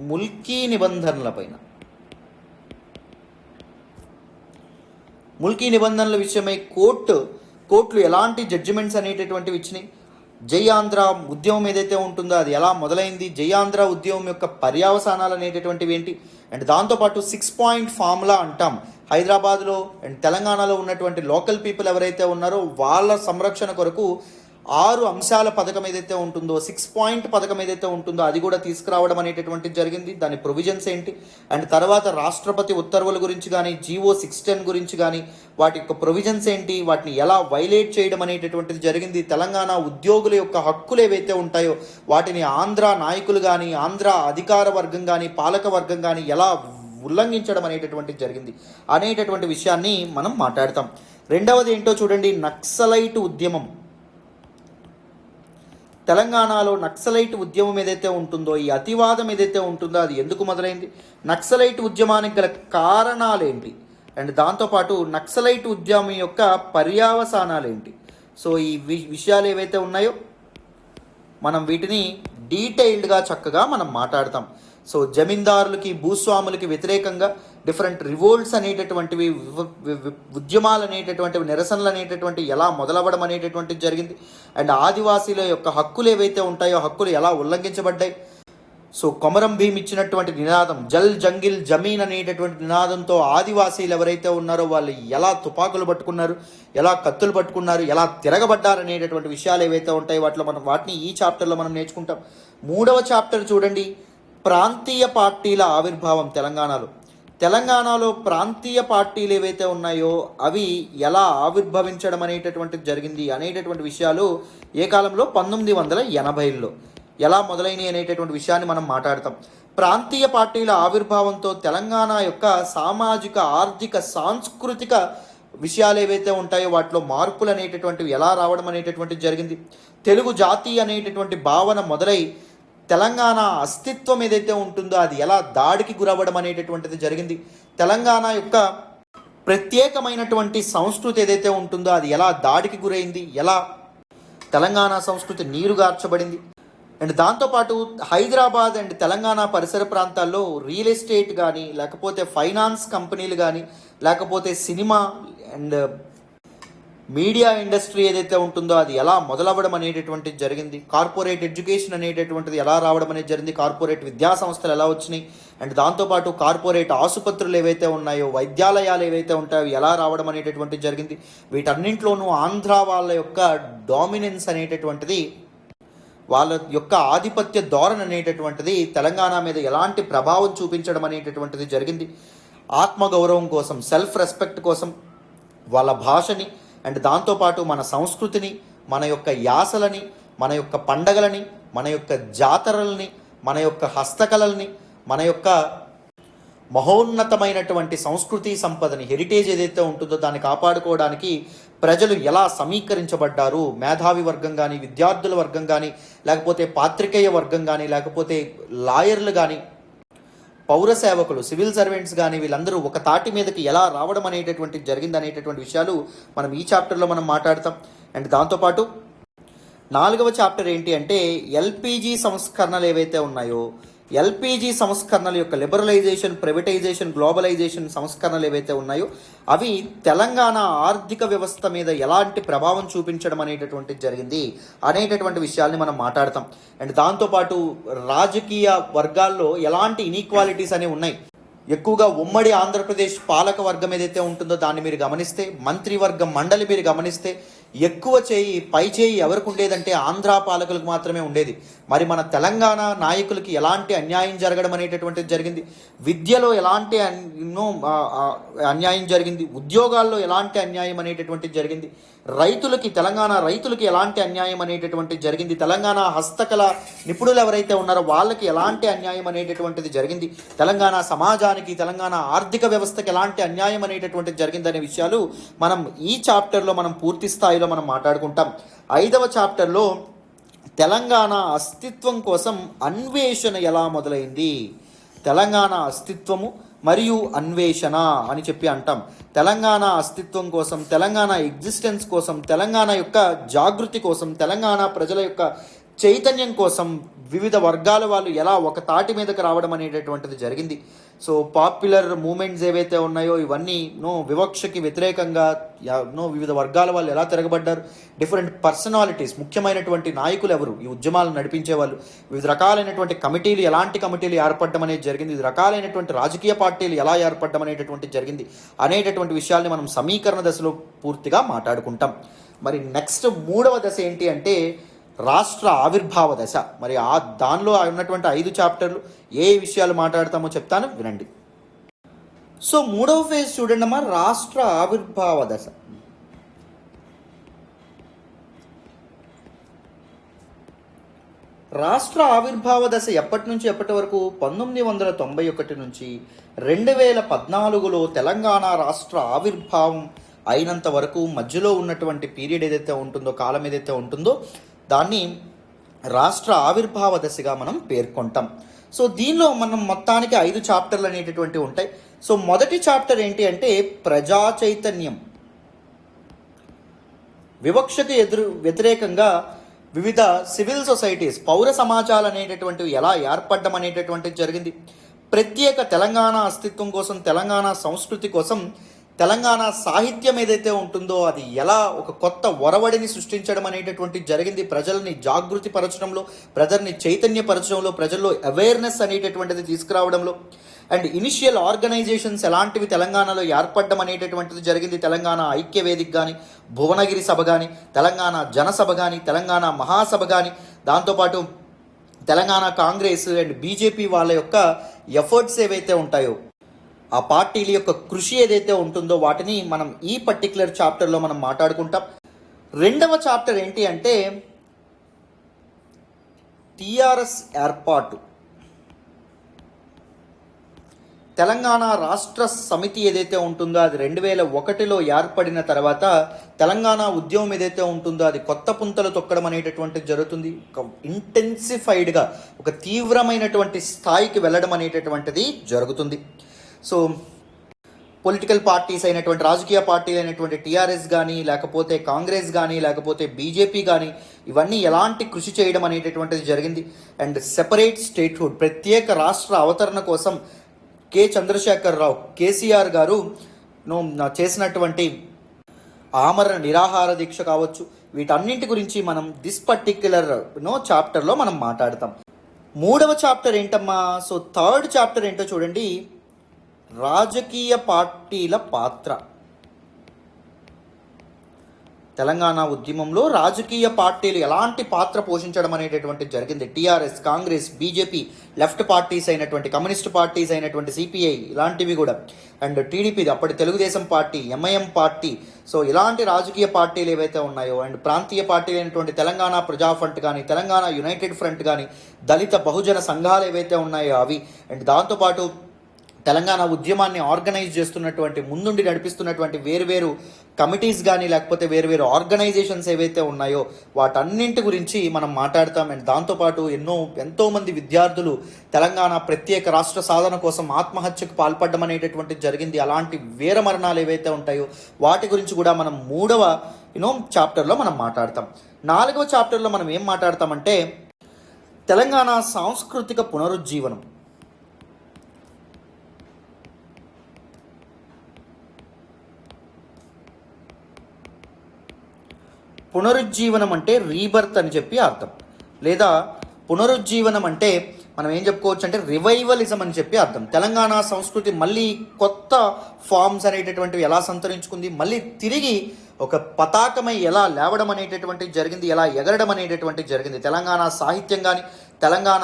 Speaker 1: ముల్కీ నిబంధనల పైన. ముల్కీ నిబంధనల విషయమై కోర్టు కోర్టులు ఎలాంటి జడ్జిమెంట్స్ అనేటటువంటివి ఇచ్చినాయి, జై ఆంధ్ర ఉద్యమం ఏదైతే ఉంటుందో అది ఎలా మొదలైంది, జై ఆంధ్ర ఉద్యమం యొక్క పర్యవసానాలు అనేటటువంటివి ఏంటి, అండ్ దాంతోపాటు 6 పాయింట్ ఫార్ములా అంటాం. హైదరాబాద్లో అండ్ తెలంగాణలో ఉన్నటువంటి లోకల్ పీపుల్ ఎవరైతే ఉన్నారో వాళ్ళ సంరక్షణ కొరకు 6 అంశాల పథకం ఏదైతే ఉంటుందో, 6 పాయింట్ పథకం ఏదైతే ఉంటుందో అది కూడా తీసుకురావడం అనేటటువంటిది జరిగింది. దాని ప్రొవిజన్స్ ఏంటి, అండ్ తర్వాత రాష్ట్రపతి ఉత్తర్వుల గురించి కానీ, జీవో 610 గురించి కానీ వాటి యొక్క ప్రొవిజన్స్ ఏంటి, వాటిని ఎలా వైలేట్ చేయడం అనేటటువంటిది జరిగింది. తెలంగాణ ఉద్యోగుల యొక్క హక్కులు ఏవైతే ఉంటాయో వాటిని ఆంధ్ర నాయకులు కానీ, ఆంధ్ర అధికార వర్గం కానీ, పాలక వర్గం కానీ ఎలా ఉల్లంఘించడం అనేటటువంటిది జరిగింది అనేటటువంటి విషయాన్ని మనం మాట్లాడతాం. రెండవది ఏంటో చూడండి, నక్సలైట్ ఉద్యమం. తెలంగాణలో నక్సలైట్ ఉద్యమం ఏదైతే ఉంటుందో, ఈ అతివాదం ఏదైతే ఉంటుందో అది ఎందుకు మొదలైంది, నక్సలైట్ ఉద్యమానికి గల కారణాలేంటి, అండ్ దాంతోపాటు నక్సలైట్ ఉద్యమం యొక్క పర్యవసానాలు ఏంటి. సో ఈ విషయాలు ఏవైతే ఉన్నాయో మనం వీటిని డీటెయిల్డ్గా చక్కగా మనం మాట్లాడతాం. సో జమీందారులకి భూస్వాములకి వ్యతిరేకంగా డిఫరెంట్ రివోల్ట్స్ అనేటటువంటివి, ఉద్యమాలు అనేటటువంటివి, నిరసనలు అనేటటువంటివి ఎలా మొదలవ్వడం అనేటటువంటిది జరిగింది, అండ్ ఆదివాసీల యొక్క హక్కులు ఏవైతే ఉంటాయో హక్కులు ఎలా ఉల్లంఘించబడ్డాయి. సో కొమరం భీం ఇచ్చినటువంటి నినాదం జల్ జంగిల్ జమీన్ అనేటటువంటి నినాదంతో ఆదివాసీలు ఎవరైతే ఉన్నారో వాళ్ళు ఎలా తుపాకులు పట్టుకున్నారు, ఎలా కత్తులు పట్టుకున్నారు, ఎలా తిరగబడ్డారు అనేటటువంటి విషయాలు ఏవైతే ఉంటాయో వాటిని ఈ చాప్టర్లో మనం నేర్చుకుంటాం. 3వ చాప్టర్ చూడండి, ప్రాంతీయ పార్టీల ఆవిర్భావం. తెలంగాణలో ప్రాంతీయ పార్టీలు ఏవైతే ఉన్నాయో అవి ఎలా ఆవిర్భవించడం అనేటటువంటిది జరిగింది అనేటటువంటి విషయాలు ఏ కాలంలో 1980లో ఎలా మొదలైనవి అనేటటువంటి విషయాన్ని మనం మాట్లాడతాం. ప్రాంతీయ పార్టీల ఆవిర్భావంతో తెలంగాణ యొక్క సామాజిక, ఆర్థిక, సాంస్కృతిక విషయాలు ఏవైతే ఉంటాయో వాటిలో మార్పులు అనేటటువంటివి ఎలా రావడం అనేటటువంటిది జరిగింది. తెలుగు జాతి అనేటటువంటి భావన మొదలై తెలంగాణ అస్తిత్వం ఏదైతే ఉంటుందో అది ఎలా దాడికి గురవ్వడం అనేటటువంటిది జరిగింది. తెలంగాణ యొక్క ప్రత్యేకమైనటువంటి సంస్కృతి ఏదైతే ఉంటుందో అది ఎలా దాడికి గురైంది, ఎలా తెలంగాణ సంస్కృతి నీరుగార్చబడింది. అండ్ దాంతోపాటు హైదరాబాద్ అండ్ తెలంగాణ పరిసర ప్రాంతాల్లో రియల్ ఎస్టేట్ కానీ, లేకపోతే ఫైనాన్స్ కంపెనీలు కానీ, లేకపోతే సినిమా అండ్ మీడియా ఇండస్ట్రీ ఏదైతే ఉంటుందో అది ఎలా మొదలవ్వడం అనేటటువంటిది జరిగింది. కార్పొరేట్ ఎడ్యుకేషన్ అనేటటువంటిది ఎలా రావడం అనేది జరిగింది, కార్పొరేట్ విద్యా సంస్థలు ఎలా వచ్చినాయి, అండ్ దాంతోపాటు కార్పొరేట్ ఆసుపత్రులు ఏవైతే ఉన్నాయో, వైద్యాలయాలు ఏవైతే ఉంటాయో ఎలా రావడం అనేటటువంటిది జరిగింది. వీటన్నింటిలోనూ ఆంధ్ర వాళ్ళ యొక్క డామినెన్స్ అనేటటువంటిది, వాళ్ళ యొక్క ఆధిపత్య ధోరణి అనేటటువంటిది తెలంగాణ మీద ఎలాంటి ప్రభావం చూపించడం అనేటటువంటిది జరిగింది. ఆత్మగౌరవం కోసం, సెల్ఫ్ రెస్పెక్ట్ కోసం వాళ్ళ భాషని అండ్ దాంతోపాటు మన సంస్కృతిని, మన యొక్క యాసలని, మన యొక్క పండగలని, మన యొక్క జాతరల్ని, మన యొక్క హస్తకళల్ని, మన యొక్క మహోన్నతమైనటువంటి సంస్కృతి సంపదని, హెరిటేజ్ ఏదైతే ఉంటుందో దాన్ని కాపాడుకోవడానికి ప్రజలు ఎలా సమీకరించబడ్డారు, మేధావి వర్గం కానీ, విద్యార్థుల వర్గం కానీ, లేకపోతే పాత్రికేయ వర్గం కానీ, లేకపోతే లాయర్లు కానీ, పౌర సేవకులు, సివిల్ సర్వెంట్స్ కానీ వీళ్ళందరూ ఒక తాటి మీదకి ఎలా రావడం అనేటటువంటి జరిగింది అనేటటువంటి విషయాలు మనం ఈ చాప్టర్లో మనం మాట్లాడతాం. అండ్ దాంతోపాటు 4వ చాప్టర్ ఏంటి అంటే ఎల్పిజి సంస్కరణలు ఏవైతే ఉన్నాయో, ఎల్పిజి సంస్కరణల యొక్క లిబరలైజేషన్, ప్రైవేటైజేషన్, గ్లోబలైజేషన్ సంస్కరణలు ఏవైతే ఉన్నాయో అవి తెలంగాణ ఆర్థిక వ్యవస్థ మీద ఎలాంటి ప్రభావం చూపించడం అనేటటువంటిది జరిగింది అనేటటువంటి విషయాల్ని మనం మాట్లాడతాం. అండ్ దాంతోపాటు రాజకీయ వర్గాల్లో ఎలాంటి ఇన్ఈక్వాలిటీస్ అనేవి ఉన్నాయి. ఎక్కువగా ఉమ్మడి ఆంధ్రప్రదేశ్ పాలక వర్గం ఏదైతే ఉంటుందో దాన్ని మీరు గమనిస్తే, మంత్రివర్గం మండలి మీరు గమనిస్తే ఎక్కువ పై చేయి ఎవరికి ఉండేదంటే ఆంధ్ర పాలకులకు మాత్రమే ఉండేది. మరి మన తెలంగాణ నాయకులకి ఎలాంటి అన్యాయం జరగడం అనేటటువంటిది జరిగింది, విద్యలో ఎలాంటి అన్యాయం జరిగింది, ఉద్యోగాల్లో ఎలాంటి అన్యాయం అనేటటువంటిది జరిగింది, తెలంగాణ రైతులకి ఎలాంటి అన్యాయం అనేటటువంటిది జరిగింది, తెలంగాణ హస్తకళ నిపుణులు ఎవరైతే ఉన్నారో వాళ్ళకి ఎలాంటి అన్యాయం అనేటటువంటిది జరిగింది, తెలంగాణ సమాజానికి, తెలంగాణ ఆర్థిక వ్యవస్థకి ఎలాంటి అన్యాయం అనేటటువంటిది జరిగిందనే విషయాలు మనం ఈ చాప్టర్లో మనం పూర్తి స్థాయిలో మనం మాట్లాడుకుంటాం. 5వ చాప్టర్లో తెలంగాణ అస్తిత్వం కోసం అన్వేషణ ఎలా మొదలైంది, తెలంగాణ అస్తిత్వము మరియు అన్వేషణ అని చెప్పి అంటాం. తెలంగాణ అస్తిత్వం కోసం, తెలంగాణ ఎగ్జిస్టెన్స్ కోసం, తెలంగాణ యొక్క జాగృతి కోసం, తెలంగాణ ప్రజల యొక్క చైతన్యం కోసం వివిధ వర్గాల వాళ్ళు ఎలా ఒక తాటి మీదకి రావడం అనేటటువంటిది జరిగింది. సో పాపులర్ మూమెంట్స్ ఏవైతే ఉన్నాయో ఇవన్నీ వివక్షకి వ్యతిరేకంగా వివిధ వర్గాల వాళ్ళు ఎలా తిరగబడ్డారు, డిఫరెంట్ పర్సనాలిటీస్, ముఖ్యమైనటువంటి నాయకులు ఎవరు, ఈ ఉద్యమాలను నడిపించే వాళ్ళు, వివిధ రకాలైనటువంటి కమిటీలు, ఎలాంటి కమిటీలు ఏర్పడడం అనేది జరిగింది, వివిధ రకాలైనటువంటి రాజకీయ పార్టీలు ఎలా ఏర్పడడం అనేటటువంటి జరిగింది అనేటటువంటి విషయాల్ని మనం సమీకరణ దశలో పూర్తిగా మాట్లాడుకుంటాం. మరి నెక్స్ట్ మూడవ దశ ఏంటి అంటే రాష్ట్ర ఆవిర్భావ దశ. మరి దానిలో ఉన్నటువంటి 5 చాప్టర్లు ఏ విషయాలు మాట్లాడతామో చెప్తాను, వినండి. సో మూడవ ఫేజ్ చూడండి అమ్మా, రాష్ట్ర ఆవిర్భావ దశ. రాష్ట్ర ఆవిర్భావ దశ ఎప్పటి నుంచి ఎప్పటి వరకు? 1991 నుంచి 2014లో తెలంగాణ రాష్ట్ర ఆవిర్భావం అయినంత వరకు మధ్యలో ఉన్నటువంటి పీరియడ్ ఏదైతే ఉంటుందో, కాలం ఏదైతే ఉంటుందో దాన్ని రాష్ట్ర ఆవిర్భావ దశగా మనం పేర్కొంటాం. సో దీనిలో మనం మొత్తానికి 5 చాప్టర్లు అనేటటువంటివి ఉంటాయి. సో మొదటి చాప్టర్ ఏంటి అంటే ప్రజా చైతన్యం. వివక్షకు వ్యతిరేకంగా వివిధ సివిల్ సొసైటీస్, పౌర సమాజాలు అనేటటువంటివి ఎలా ఏర్పడడం అనేటటువంటిది జరిగింది. ప్రత్యేక తెలంగాణ అస్తిత్వం కోసం, తెలంగాణ సంస్కృతి కోసం, తెలంగాణ సాహిత్యం ఏదైతే ఉంటుందో అది ఎలా ఒక కొత్త ఒరవడిని సృష్టించడం అనేటటువంటి జరిగింది. ప్రజల్ని జాగృతి పరచడంలో, ప్రజల్ని చైతన్యపరచడంలో, ప్రజల్లో అవేర్నెస్ అనేటటువంటిది తీసుకురావడంలో, అండ్ ఇనిషియల్ ఆర్గనైజేషన్స్ ఎలాంటివి తెలంగాణలో ఏర్పడడం అనేటటువంటిది జరిగింది. తెలంగాణ ఐక్య వేదిక కానీ, భువనగిరి సభ కానీ, తెలంగాణ జనసభ కానీ, తెలంగాణ మహాసభ కానీ, దాంతోపాటు తెలంగాణ కాంగ్రెస్ అండ్ బీజేపీ వాళ్ళ యొక్క ఎఫర్ట్స్ ఏవైతే ఉంటాయో, ఆ పార్టీల యొక్క కృషి ఏదైతే ఉంటుందో వాటిని మనం ఈ పర్టిక్యులర్ చాప్టర్లో మనం మాట్లాడుకుంటాం. రెండవ చాప్టర్ ఏంటి అంటే టిఆర్ఎస్ ఏర్పాటు. తెలంగాణ రాష్ట్ర సమితి ఏదైతే ఉంటుందో అది 2001లో ఏర్పడిన తర్వాత తెలంగాణ ఉద్యమం ఏదైతే ఉంటుందో అది కొత్త పుంతలు తొక్కడం అనేటటువంటిది జరుగుతుంది. ఒక ఇంటెన్సిఫైడ్గా, ఒక తీవ్రమైనటువంటి స్థాయికి వెళ్ళడం అనేటటువంటిది జరుగుతుంది. సో పొలిటికల్ పార్టీస్ అయినటువంటి, రాజకీయ పార్టీలు అయినటువంటి టీఆర్ఎస్ కానీ, లేకపోతే కాంగ్రెస్ కానీ, లేకపోతే బీజేపీ కానీ, ఇవన్నీ ఎలాంటి కృషి చేయడం అనేటటువంటిది జరిగింది. అండ్ సెపరేట్ స్టేట్హుడ్, ప్రత్యేక రాష్ట్ర అవతరణ కోసం చంద్రశేఖర్ రావు, కేసీఆర్ గారు చేసినటువంటి ఆమరణ నిరాహార దీక్ష కావచ్చు, వీటన్నింటి గురించి మనం దిస్ పర్టిక్యులర్ చాప్టర్లో మనం మాట్లాడతాం. మూడవ చాప్టర్ ఏంటమ్మా? సో థర్డ్ చాప్టర్ ఏంటో చూడండి, రాజకీయ పార్టీల పాత్ర. తెలంగాణ ఉద్యమంలో రాజకీయ పార్టీలు ఎలాంటి పాత్ర పోషించడం అనేటటువంటిది జరిగింది. TRS, Congress, BJP, left parties అయినటువంటి కమ్యూనిస్ట్ పార్టీస్ అయినటువంటి సిపిఐ ఇలాంటివి కూడా, అండ్ టీడీపీ, అప్పటి Telugu Desam party, MIM party, so ఇలాంటి రాజకీయ పార్టీలు ఏవైతే ఉన్నాయో, అండ్ ప్రాంతీయ పార్టీలు అయినటువంటి తెలంగాణ ప్రజా ఫ్రంట్ కానీ, తెలంగాణ యునైటెడ్ ఫ్రంట్ కానీ, దళిత బహుజన సంఘాలు ఏవైతే ఉన్నాయో అవి, అండ్ దాంతోపాటు తెలంగాణ ఉద్యమాన్ని ఆర్గనైజ్ చేస్తున్నటువంటి, ముందుండి నడిపిస్తున్నటువంటి వేరువేరు కమిటీస్ కానీ, లేకపోతే వేరువేరు ఆర్గనైజేషన్స్ ఏవైతే ఉన్నాయో వాటన్నింటి గురించి మనం మాట్లాడతాం. అండ్ దాంతోపాటు ఎంతోమంది విద్యార్థులు తెలంగాణ ప్రత్యేక రాష్ట్ర సాధన కోసం ఆత్మహత్యకు పాల్పడడం అనేటటువంటిది జరిగింది. అలాంటి వీర మరణాలు ఏవైతే ఉంటాయో వాటి గురించి కూడా మనం మూడవ చాప్టర్లో మనం మాట్లాడతాం. నాలుగవ చాప్టర్లో మనం ఏం మాట్లాడతామంటే తెలంగాణ సాంస్కృతిక పునరుజ్జీవనం. పునరుజ్జీవనం అంటే రీబర్త్ అని చెప్పి అర్థం, లేదా పునరుజ్జీవనం అంటే మనం ఏం చెప్పుకోవచ్చు అంటే రివైవలిజం అని చెప్పి అర్థం. తెలంగాణ సంస్కృతి మళ్ళీ కొత్త ఫార్మ్స్ అనేటటువంటివి ఎలా సంతరించుకుంది, మళ్ళీ తిరిగి ఒక పతాకమై ఎలా లేవడం అనేటటువంటిది జరిగింది, ఎలా ఎగరడం అనేటటువంటిది జరిగింది. తెలంగాణ సాహిత్యం కానీ, తెలంగాణ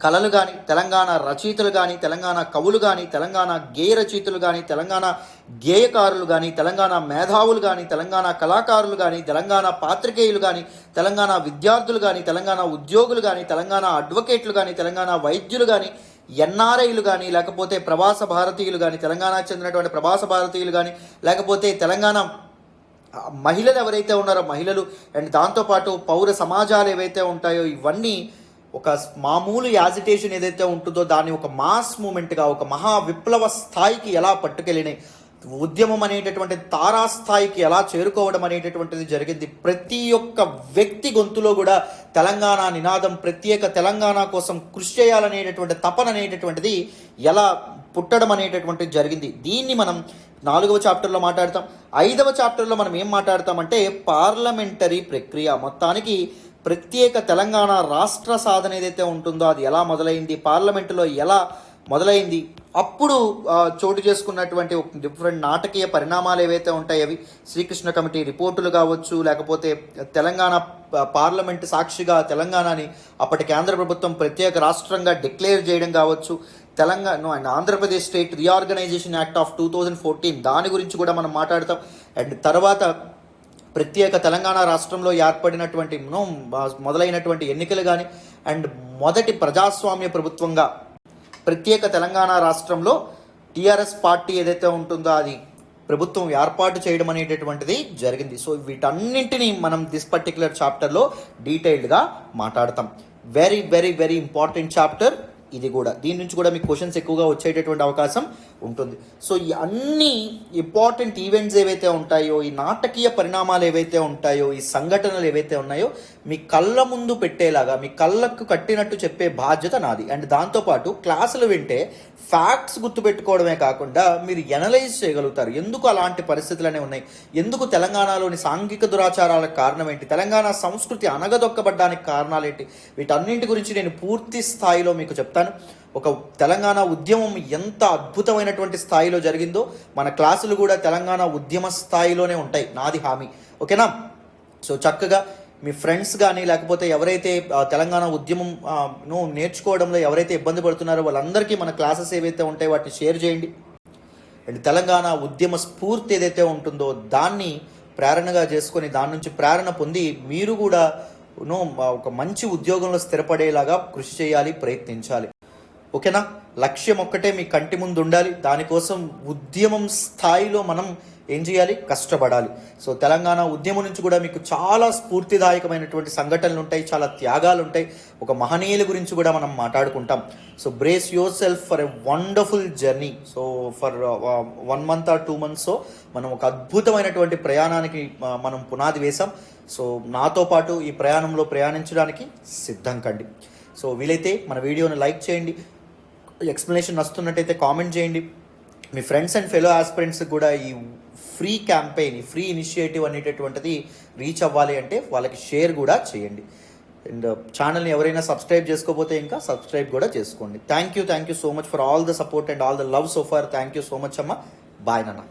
Speaker 1: కళలు కానీ, తెలంగాణ రచయితలు కానీ, తెలంగాణ కవులు కానీ, తెలంగాణ గేయ రచయితలు కానీ, తెలంగాణ గేయకారులు కానీ, తెలంగాణ మేధావులు కానీ, తెలంగాణ కళాకారులు కానీ, తెలంగాణ పాత్రికేయులు కానీ, తెలంగాణ విద్యార్థులు కానీ, తెలంగాణ ఉద్యోగులు కానీ, తెలంగాణ అడ్వకేట్లు కానీ, తెలంగాణ వైద్యులు కానీ, ఎన్ఆర్ఐలు కానీ, లేకపోతే ప్రవాస భారతీయులు కానీ, తెలంగాణకు చెందినటువంటి ప్రవాస భారతీయులు కానీ, లేకపోతే తెలంగాణ మహిళలు ఎవరైతే ఉన్నారో మహిళలు, అండ్ దాంతోపాటు పౌర సమాజాలు ఏవైతే ఉంటాయో ఇవన్నీ ఒక మామూలు యాజిటేషన్ ఏదైతే ఉంటుందో దాన్ని ఒక మాస్ మూమెంట్గా, ఒక మహా విప్లవ స్థాయికి ఎలా పట్టుకెళ్ళినాయి. ఉద్యమం అనేటటువంటి తారాస్థాయికి ఎలా చేరుకోవడం అనేటటువంటిది జరిగింది. ప్రతి ఒక్క వ్యక్తి గొంతులో కూడా తెలంగాణ నినాదం, ప్రత్యేక తెలంగాణ కోసం కృషి చేయాలనేటటువంటి తపన అనేటటువంటిది ఎలా పుట్టడం అనేటటువంటిది జరిగింది. దీన్ని మనం 4వ చాప్టర్లో మాట్లాడతాం. 5వ చాప్టర్లో మనం ఏం మాట్లాడతామంటే పార్లమెంటరీ ప్రక్రియ. మొత్తానికి ప్రత్యేక తెలంగాణ రాష్ట్ర సాధన ఏదైతే ఉంటుందో అది ఎలా మొదలైంది, పార్లమెంటులో ఎలా మొదలైంది, అప్పుడు చోటు చేసుకున్నటువంటి డిఫరెంట్ నాటకీయ పరిణామాలు ఏవైతే ఉంటాయి అవి శ్రీకృష్ణ కమిటీ రిపోర్టులు కావచ్చు, లేకపోతే తెలంగాణ పార్లమెంటు సాక్షిగా తెలంగాణని అప్పటి కేంద్ర ప్రభుత్వం ప్రత్యేక రాష్ట్రంగా డిక్లేర్ చేయడం కావచ్చు, Telangana and Andhra Pradesh state reorganisation act of 2014 దాని గురించి కూడా మనం మాట్లాడతాం. అండ్ తర్వాత ప్రత్యేక తెలంగాణ రాష్ట్రంలో ఏర్పడినటువంటి మొదలైనటువంటి ఎన్నికలు కానీ, అండ్ మొదటి ప్రజాస్వామ్య ప్రభుత్వంగా ప్రత్యేక తెలంగాణ రాష్ట్రంలో టీఆర్ఎస్ పార్టీ ఏదైతే ఉంటుందో అది ప్రభుత్వం ఏర్పాటు చేయడం అనేటటువంటిది జరిగింది. సో వీటన్నింటినీ మనం దిస్ పర్టికులర్ చాప్టర్లో డీటెయిల్డ్గా మాట్లాడతాం. Very very very important chapter ఇది కూడా. దీని నుంచి కూడా మీకు క్వశ్చన్స్ ఎక్కువగా వచ్చేటటువంటి అవకాశం ఉంటుంది. సో ఈ అన్ని ఇంపార్టెంట్ ఈవెంట్స్ ఏవైతే ఉంటాయో, ఈ నాటకీయ పరిణామాలు ఏవైతే ఉంటాయో, ఈ సంఘటనలు ఏవైతే ఉన్నాయో మీ కళ్ళ ముందు పెట్టేలాగా, మీ కళ్ళకు కట్టినట్టు చెప్పే బాధ్యత నాది. అండ్ దాంతోపాటు క్లాసులు వింటే ఫ్యాక్ట్స్ గుర్తుపెట్టుకోవడమే కాకుండా మీరు ఎనలైజ్ చేయగలుగుతారు. ఎందుకు అలాంటి పరిస్థితులు అనేవి ఉన్నాయి, ఎందుకు తెలంగాణలోని సాంఘిక దురాచారాలకు కారణం ఏంటి, తెలంగాణ సంస్కృతి అనగదొక్కబడ్డానికి కారణాలు ఏంటి, వీటన్నింటి గురించి నేను పూర్తి స్థాయిలో మీకు చెప్తాను. ఒక తెలంగాణ ఉద్యమం ఎంత అద్భుతమైనటువంటి స్థాయిలో జరిగిందో మన క్లాసులు కూడా తెలంగాణ ఉద్యమ స్థాయిలోనే ఉంటాయి, నాది హామీ. ఓకేనా? సో చక్కగా మీ ఫ్రెండ్స్ కానీ లేకపోతే ఎవరైతే తెలంగాణ ఉద్యమం నేర్చుకోవడంలో ఎవరైతే ఇబ్బంది పడుతున్నారో వాళ్ళందరికీ మన క్లాసెస్ ఏవైతే ఉంటాయో వాటిని షేర్ చేయండి. అండ్ తెలంగాణ ఉద్యమ స్ఫూర్తి ఏదైతే ఉంటుందో దాన్ని ప్రేరణగా చేసుకొని దాని నుంచి ప్రేరణ పొంది మీరు కూడా ఒక మంచి ఉద్యోగంలో స్థిరపడేలాగా కృషి చేయాలి, ప్రయత్నించాలి. ఓకేనా? లక్ష్యం ఒక్కటే మీ కంటి ముందు ఉండాలి. దానికోసం ఉద్యమం స్థాయిలో మనం ఏం చేయాలి, కష్టపడాలి. సో తెలంగాణ ఉద్యమం నుంచి కూడా మీకు చాలా స్ఫూర్తిదాయకమైనటువంటి సంఘటనలు ఉంటాయి, చాలా త్యాగాలు ఉంటాయి, ఒక మహనీయుల గురించి కూడా మనం మాట్లాడుకుంటాం. So brace your self for a wonderful journey. So for 1 month or 2 months మనం ఒక అద్భుతమైనటువంటి ప్రయాణానికి మనం పునాది వేశాం. సో నాతో పాటు ఈ ప్రయాణంలో ప్రయాణించడానికి సిద్ధం కండి. సో వీలైతే మన వీడియోని లైక్ చేయండి, ఎక్స్ప్లెనేషన్ వస్తున్నట్టయితే కామెంట్ చేయండి. మీ ఫ్రెండ్స్ అండ్ ఫెలో ఆస్పిరెంట్స్కి కూడా ఈ ఫ్రీ క్యాంపెయిన్, ఈ ఫ్రీ ఇనిషియేటివ్ అనేటటువంటిది రీచ్ అవ్వాలి అంటే వాళ్ళకి షేర్ కూడా చేయండి. అండ్ ఛానల్ని ఎవరైనా సబ్స్క్రైబ్ చేసుకోకపోతే ఇంకా సబ్స్క్రైబ్ కూడా చేసుకోండి. Thank you so much for all the support and all the love so far. Thank you so much అమ్మ. బాయ్ నాన్న.